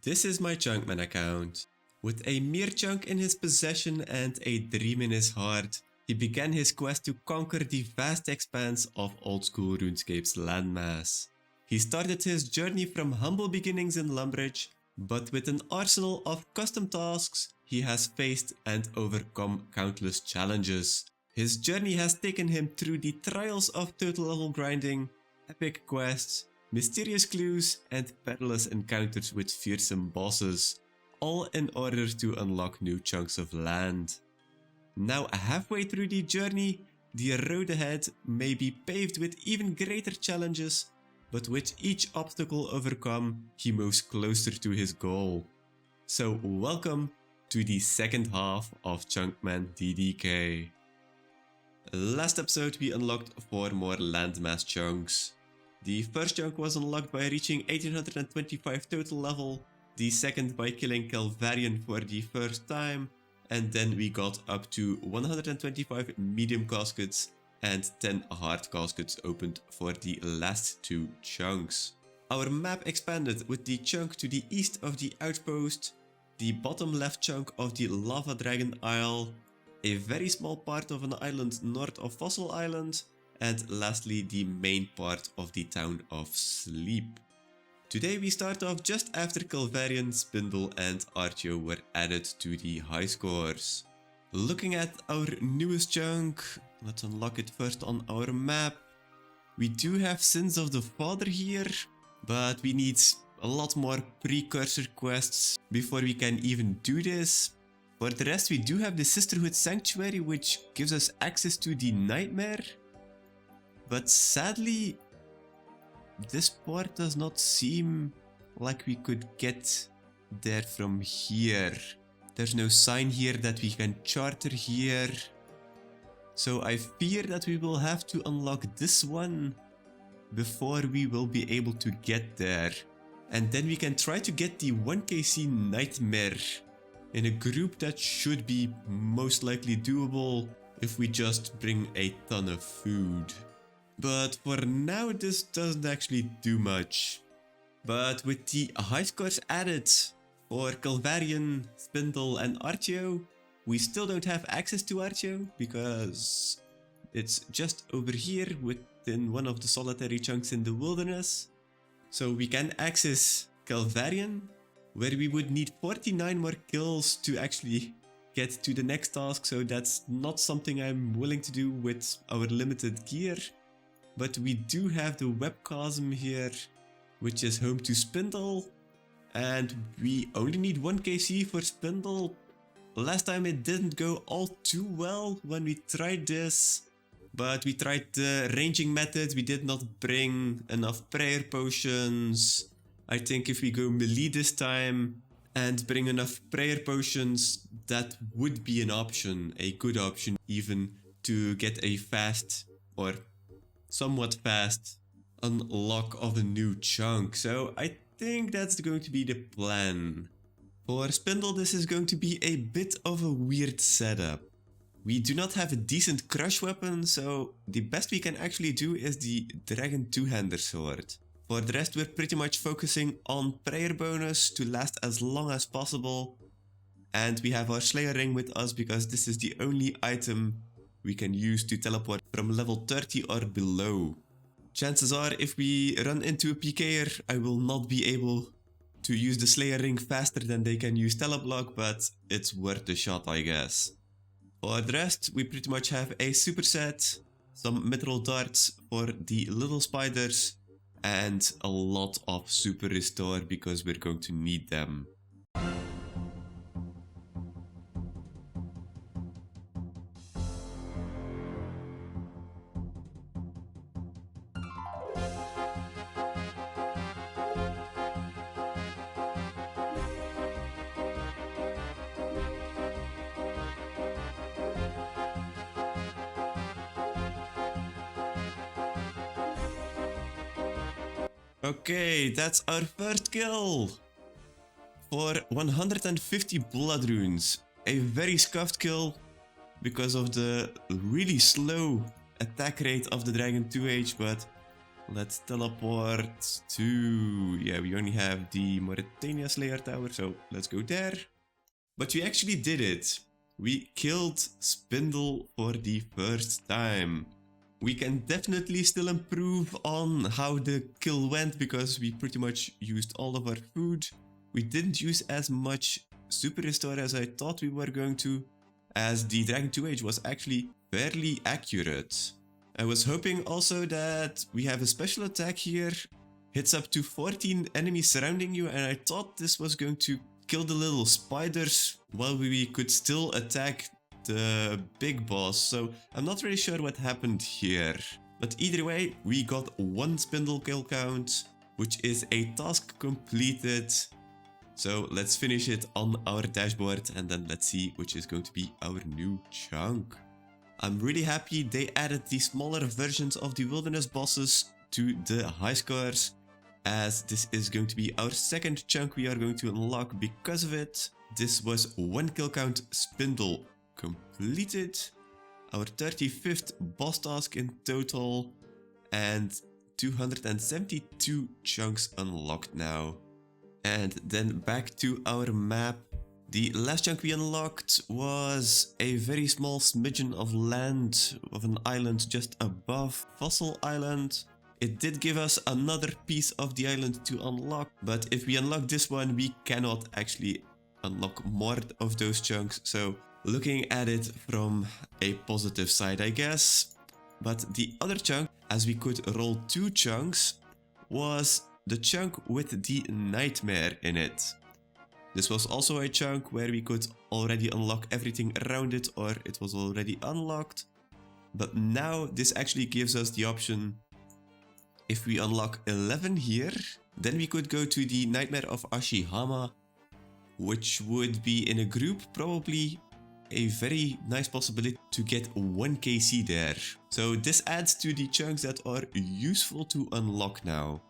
This is my Chunkman account. With a mere chunk in his possession and a dream in his heart, he began his quest to conquer the vast expanse of old-school RuneScape's landmass. He started his journey from humble beginnings in Lumbridge, but with an arsenal of custom tasks, he has faced and overcome countless challenges. His journey has taken him through the trials of total level grinding, epic quests, mysterious clues, and perilous encounters with fearsome bosses, all in order to unlock new chunks of land. Now halfway through the journey, the road ahead may be paved with even greater challenges, but with each obstacle overcome, he moves closer to his goal. So welcome to the second half of Chunkman DDK. Last episode we unlocked 4 more landmass chunks. The first chunk was unlocked by reaching 1825 total level, the second by killing Calvarian for the first time, and then we got up to 125 medium caskets and 10 hard caskets opened for the last 2 chunks. Our map expanded with the chunk to the east of the outpost, the bottom left chunk of the Lava Dragon Isle, a very small part of an island north of Fossil Island, and lastly the main part of the town of Sleep. Today we start off just after Calvarian, Spindle and Artio were added to the high scores. Looking at our newest chunk, let's unlock it first on our map. We do have Sins of the Father here, but we need a lot more precursor quests before we can even do this. For the rest, we do have the Sisterhood Sanctuary, which gives us access to the Nightmare. But sadly, this part does not seem like we could get there from here. There's no sign here that we can charter here. So I fear that we will have to unlock this one before we will be able to get there. And then we can try to get the 1kc Nightmare in a group that should be most likely doable if we just bring a ton of food. But for now this doesn't actually do much. But with the high scores added for Calvarian, Spindle and Artio, we still don't have access to Artio because it's just over here within one of the solitary chunks in the wilderness. So we can access Calvarian, where we would need 49 more kills to actually get to the next task, so that's not something I'm willing to do with our limited gear. But we do have the Webchasm here, which is home to Spindle, and we only need 1kc for Spindle. Last time it didn't go all too well when we tried this, but we tried the ranging method. We did not bring enough prayer potions. I think if we go melee this time and bring enough prayer potions, that would be an option, a good option even, to get a fast or somewhat fast unlock of a new chunk. So I think that's going to be the plan. For Spindle, this is going to be a bit of a weird setup. We do not have a decent crush weapon, so the best we can actually do is the Dragon Two-Hander Sword. For the rest, we're pretty much focusing on prayer bonus to last as long as possible. And we have our Slayer Ring with us because this is the only item we can use to teleport from level 30 or below. Chances are, if we run into a PKer, I will not be able to use the Slayer Ring faster than they can use Teleblock, but it's worth the shot, I guess. For the rest, we pretty much have a superset, some mithril darts for the little spiders, and a lot of super restore because we're going to need them. Okay, that's our first kill for 150 blood runes. A very scuffed kill because of the really slow attack rate of the Dragon 2H, but let's teleport to... Yeah, we only have the Mauritania Slayer Tower, so let's go there. But we actually did it. We killed Spindle for the first time. We can definitely still improve on how the kill went because we pretty much used all of our food. We didn't use as much Super Restore as I thought we were going to, as the Dragon 2 Age was actually fairly accurate. I was hoping also that we have a special attack here, hits up to 14 enemies surrounding you, and I thought this was going to kill the little spiders while we could still attack the big boss, so I'm not really sure what happened here. But either way, we got 1 Spindle kill count, which is a task completed. So let's finish it on our dashboard and then let's see which is going to be our new chunk. I'm really happy they added the smaller versions of the wilderness bosses to the high scores, as this is going to be our second chunk we are going to unlock because of it. This was 1 kill count Spindle completed, our 35th boss task in total, and 272 chunks unlocked now. And then back to our map. The last chunk we unlocked was a very small smidgen of land of an island just above Fossil Island. It did give us another piece of the island to unlock, but if we unlock this one, we cannot actually unlock more of those chunks. So looking at it from a positive side, I guess. But the other chunk, as we could roll 2 chunks, was the chunk with the nightmare in it. This was also a chunk where we could already unlock everything around it, or it was already unlocked. But now this actually gives us the option, if we unlock 11 here, then we could go to the Nightmare of Ashihama, which would be in a group, probably a very nice possibility to get 1 KC there. So this adds to the chunks that are useful to unlock now.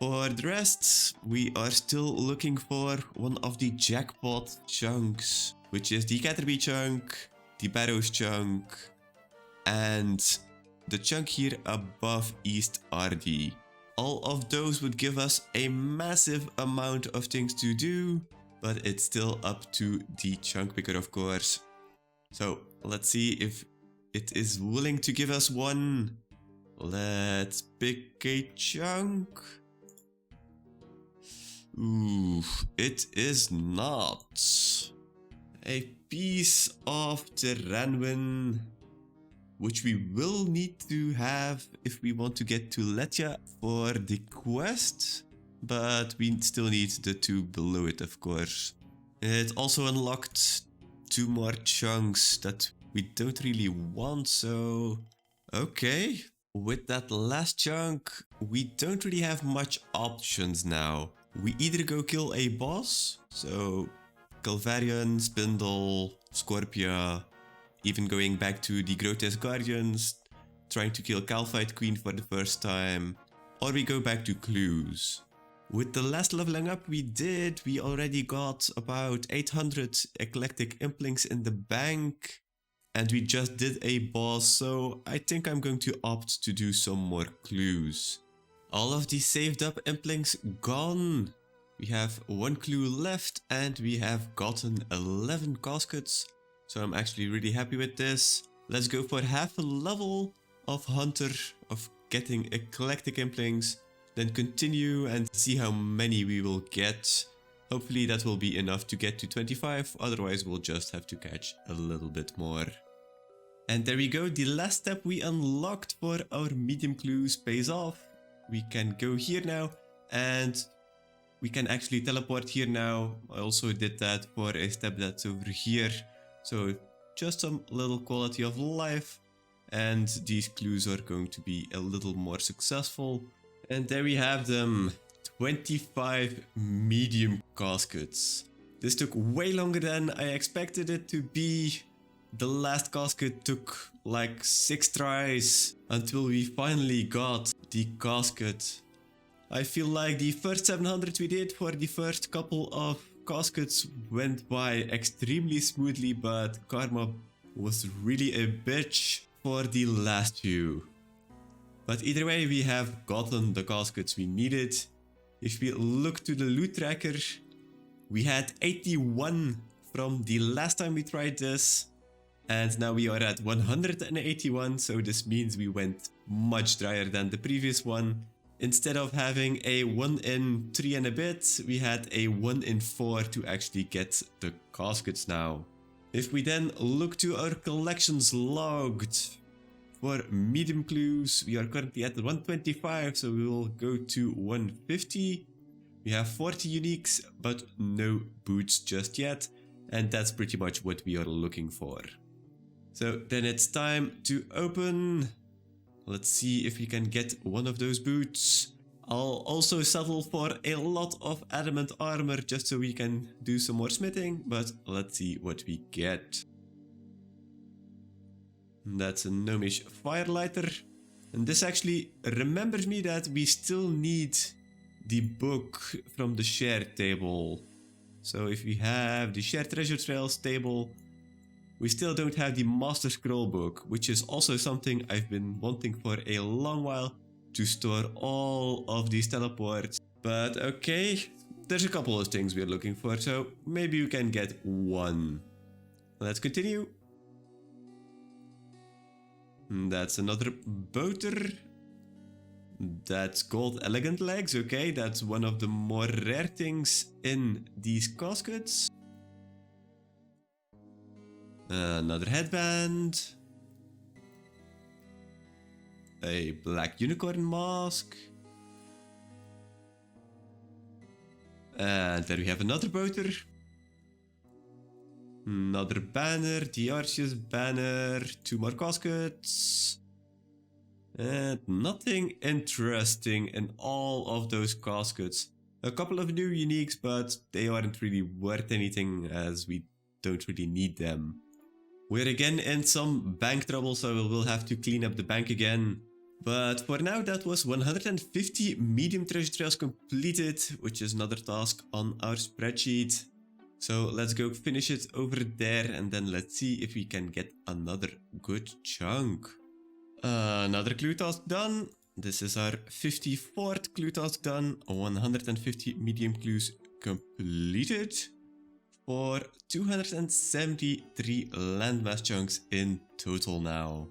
For the rest, we are still looking for one of the jackpot chunks, which is the Caterpie chunk, the Barrows chunk, and the chunk here above East RD. All of those would give us a massive amount of things to do, but it's still up to the chunk picker, of course. So let's see if it is willing to give us one. Let's pick a chunk. Ooh, it is not. A piece of Terranwin, which we will need to have if we want to get to Letya for the quest, but we still need the 2 below it, of course. It also unlocked 2 more chunks that we don't really want, so okay. With that last chunk, we don't really have much options now. We either go kill a boss, so Calvarian, Spindle, Scorpia, even going back to the Grotesque Guardians, trying to kill Calphite Queen for the first time, or we go back to Clues. With the last leveling up we did, we already got about 800 Eclectic Implinks in the bank, and we just did a boss, so I think I'm going to opt to do some more Clues. All of the saved up Implinks gone. We have 1 clue left and we have gotten 11 caskets. So I'm actually really happy with this. Let's go for half a level of Hunter, of getting Eclectic Implinks. Then continue and see how many we will get. Hopefully that will be enough to get to 25. Otherwise we'll just have to catch a little bit more. And there we go. The last step we unlocked for our medium clues pays off. We can go here now and we can actually teleport here now. I also did that for a step that's over here. So just some little quality of life, and these clues are going to be a little more successful. And there we have them, 25 medium caskets. This took way longer than I expected it to be. The last casket took like 6 tries until we finally got the casket. I feel like the first 700 we did for the first couple of caskets went by extremely smoothly, but karma was really a bitch for the last few. But either way, we have gotten the caskets we needed. If we look to the loot tracker, we had 81 from the last time we tried this. And now we are at 181, so this means we went much drier than the previous one. Instead of having a 1 in 3 and a bit, we had a 1 in 4 to actually get the caskets now. If we then look to our collections logged, for medium clues, we are currently at 125, so we will go to 150. We have 40 uniques, but no boots just yet, and that's pretty much what we are looking for. So then it's time to open. Let's see if we can get one of those boots. I'll also settle for a lot of adamant armor just so we can do some more smithing, but let's see what we get. That's a gnomish firelighter. And this actually remembers me that we still need the book from the shared table. So if we have the shared treasure trails table, we still don't have the Master Scroll book, which is also something I've been wanting for a long while, to store all of these teleports. But okay, there's a couple of things we're looking for, so maybe we can get one. Let's continue. That's another boater. That's gold elegant legs, okay, that's one of the more rare things in these caskets. Another headband. A black unicorn mask. And then we have another boater. Another banner, the Arceus banner, 2 more caskets. And nothing interesting in all of those caskets. A couple of new uniques, but they aren't really worth anything as we don't really need them. We're again in some bank trouble, so we'll have to clean up the bank again. But for now, that was 150 medium treasure trails completed, which is another task on our spreadsheet. So let's go finish it over there, and then let's see if we can get another good chunk. Another clue task done. This is our 54th clue task done. 150 medium clues completed. For 273 landmass chunks in total now.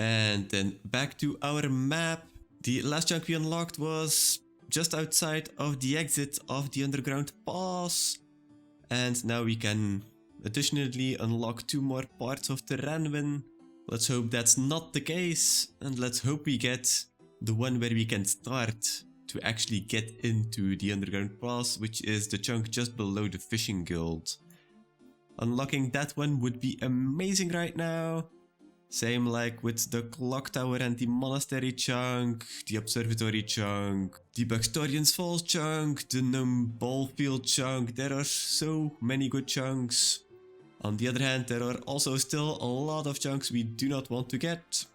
And then back to our map. The last chunk we unlocked was just outside of the exit of the underground pass. And now we can additionally unlock 2 more parts of Terranwin. Let's hope that's not the case. And let's hope we get the one where we can start to actually get into the underground pass, which is the chunk just below the fishing guild. Unlocking that one would be amazing right now. Same like with the clock tower and the monastery chunk, the observatory chunk, the Buxtorian's Falls chunk, the Gnome Ballfield chunk. There are so many good chunks. On the other hand, there are also still a lot of chunks we do not want to get.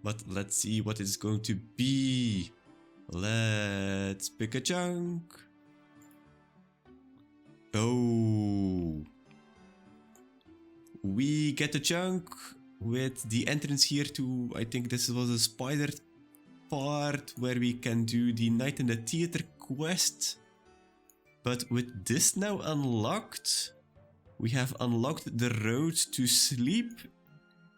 But let's see what it's going to be. Let's pick a chunk. Oh. We get a chunk with the entrance here to, I think this was a spider part where we can do the Night in the Theater quest. But with this now unlocked, we have unlocked the Road to Sleep.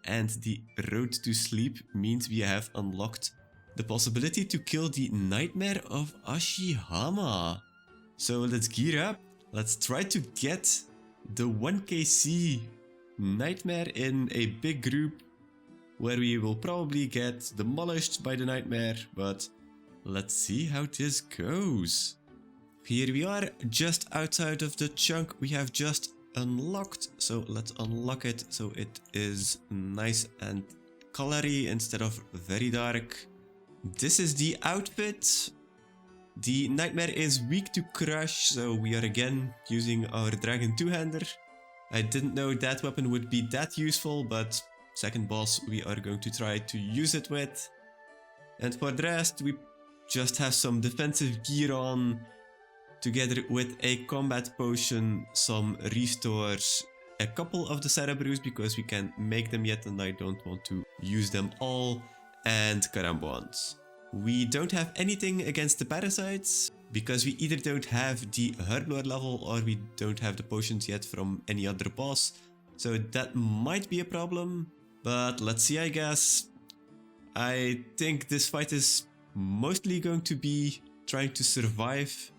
And the Road to Sleep means we have unlocked the possibility to kill the Nightmare of Ashihama. So let's gear up. Let's try to get the 1kc Nightmare in a big group where we will probably get demolished by the Nightmare, but let's see how this goes. Here we are, just outside of the chunk we have just unlocked, so let's unlock it so it is nice and colory instead of very dark. This is the outfit. The Nightmare is weak to crush, so we are again using our Dragon two-hander. I didn't know that weapon would be that useful, but second boss we are going to try to use it with. And for the rest, we just have some defensive gear on, together with a combat potion, some restores, a couple of the Cerebrus because we can't make them yet and I don't want to use them all. and Karambwans. We don't have anything against the parasites, because we either don't have the Herblore level or we don't have the potions yet from any other boss. So that might be a problem, but let's see, I guess. I think this fight is mostly going to be trying to survive,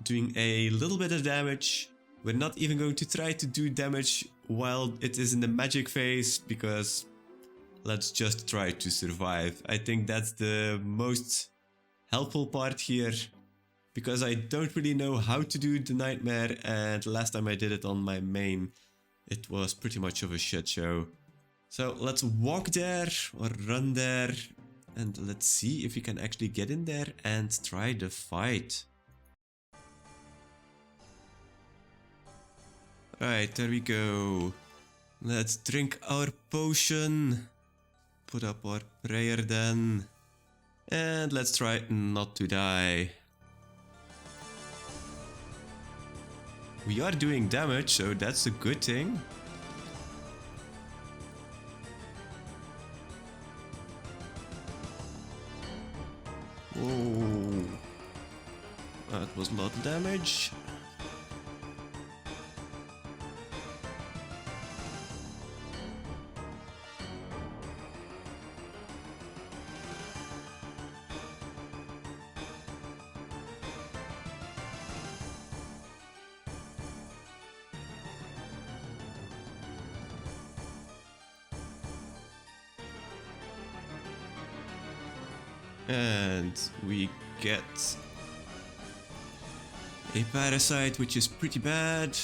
doing a little bit of damage. We're not even going to try to do damage while it is in the magic phase, because let's just try to survive. I think that's the most helpful part here, because I don't really know how to do the nightmare, and last time I did it on my main, it was pretty much of a shit show. So let's walk there or run there, and let's see if we can actually get in there and try the fight. Right, there we go. Let's drink our potion, put up our prayer then, and let's try not to die. We are doing damage, so that's a good thing. Whoa, that was a lot of damage. And we get a parasite, which is pretty bad.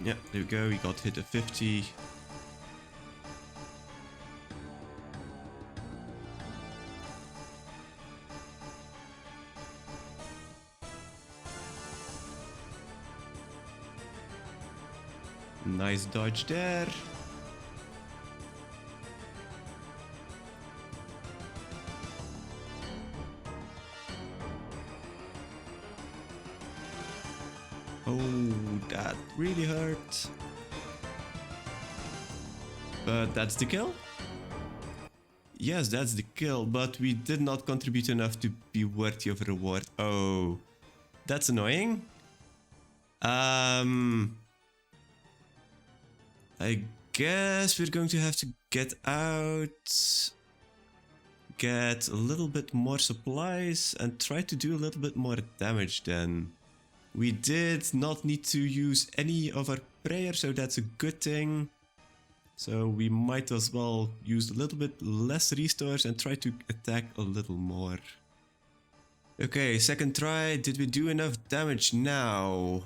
Yeah, there we go, we got hit at 50. Nice dodge there. Oh, that really hurt. But that's the kill? Yes, that's the kill, but we did not contribute enough to be worthy of a reward. Oh, that's annoying. I guess we're going to have to get out, get a little bit more supplies, and try to do a little bit more damage then. We did not need to use any of our prayer, so that's a good thing. So we might as well use a little bit less restores and try to attack a little more. Okay, second try. Did we do enough damage now?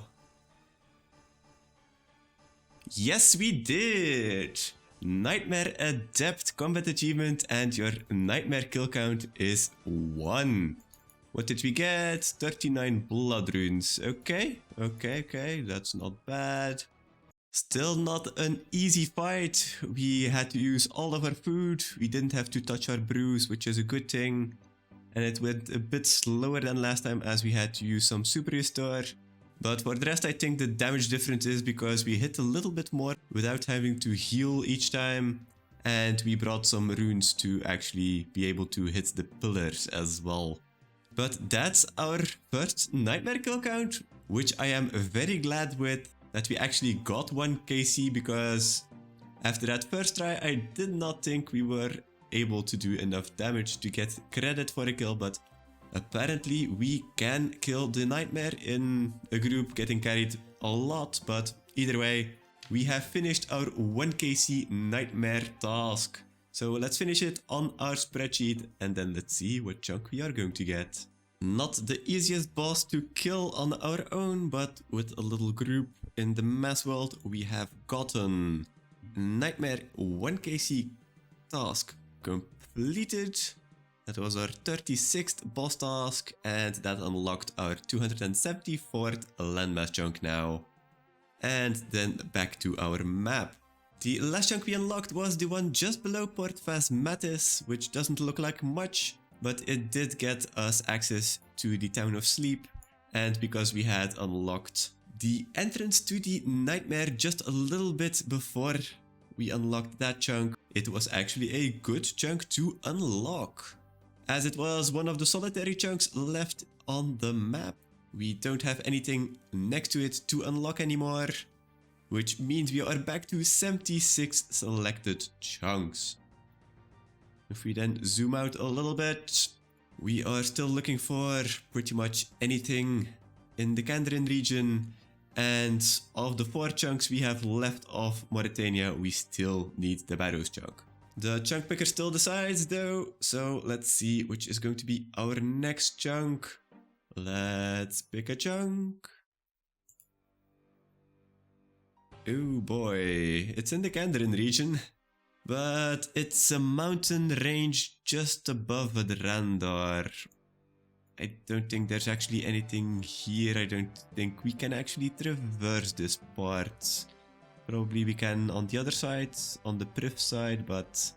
Yes, we did! Nightmare Adept combat achievement, and your nightmare kill count is 1. What did we get? 39 blood runes. Okay, that's not bad. Still not an easy fight. We had to use all of our food. We didn't have to touch our brews, which is a good thing. And it went a bit slower than last time, as we had to use some super restore. But for the rest, I think the damage difference is because we hit a little bit more without having to heal each time. And we brought some runes to actually be able to hit the pillars as well. But that's our first nightmare kill count, which I am very glad with, that we actually got 1 KC, because after that first try I did not think we were able to do enough damage to get credit for a kill, but apparently we can kill the nightmare in a group getting carried a lot. But either way, we have finished our 1 KC nightmare task. So let's finish it on our spreadsheet, and then let's see what chunk we are going to get. Not the easiest boss to kill on our own, but with a little group in the mass world, we have gotten Nightmare 1 KC task completed. That was our 36th boss task, and that unlocked our 274th landmass chunk now. And then back to our map. The last chunk we unlocked was the one just below Port Phasmatis, which doesn't look like much, but it did get us access to the Town of Sleep. And because we had unlocked the entrance to the nightmare just a little bit before we unlocked that chunk. It was actually a good chunk to unlock, as it was one of the solitary chunks left on the map. We don't have anything next to it to unlock anymore, which means we are back to 76 selected chunks. If we then zoom out a little bit, we are still looking for pretty much anything in the Kandrin region, and of the 4 chunks we have left of Mauritania, we still need the Barrows chunk. The chunk picker still decides though, so let's see which is going to be our next chunk. Let's pick a chunk. Oh boy, it's in the Kandrin region, but it's a mountain range just above Adrandar. I don't think there's actually anything here. I don't think we can actually traverse this part. Probably we can on the other side, on the Priv side, but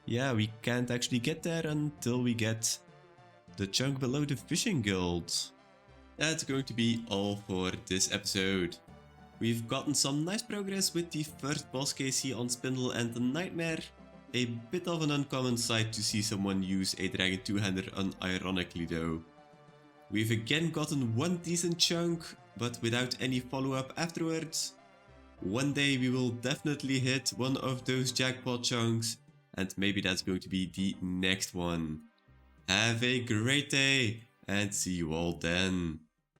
yeah, we can't actually get there until we get the chunk below the fishing guild. That's going to be all for this episode. We've gotten some nice progress with the first boss case here on Spindle and the Nightmare. A bit of an uncommon sight to see someone use a Dragon two-hander unironically though. We've again gotten one decent chunk, but without any follow-up afterwards. One day we will definitely hit one of those jackpot chunks, and maybe that's going to be the next one. Have a great day, and see you all then.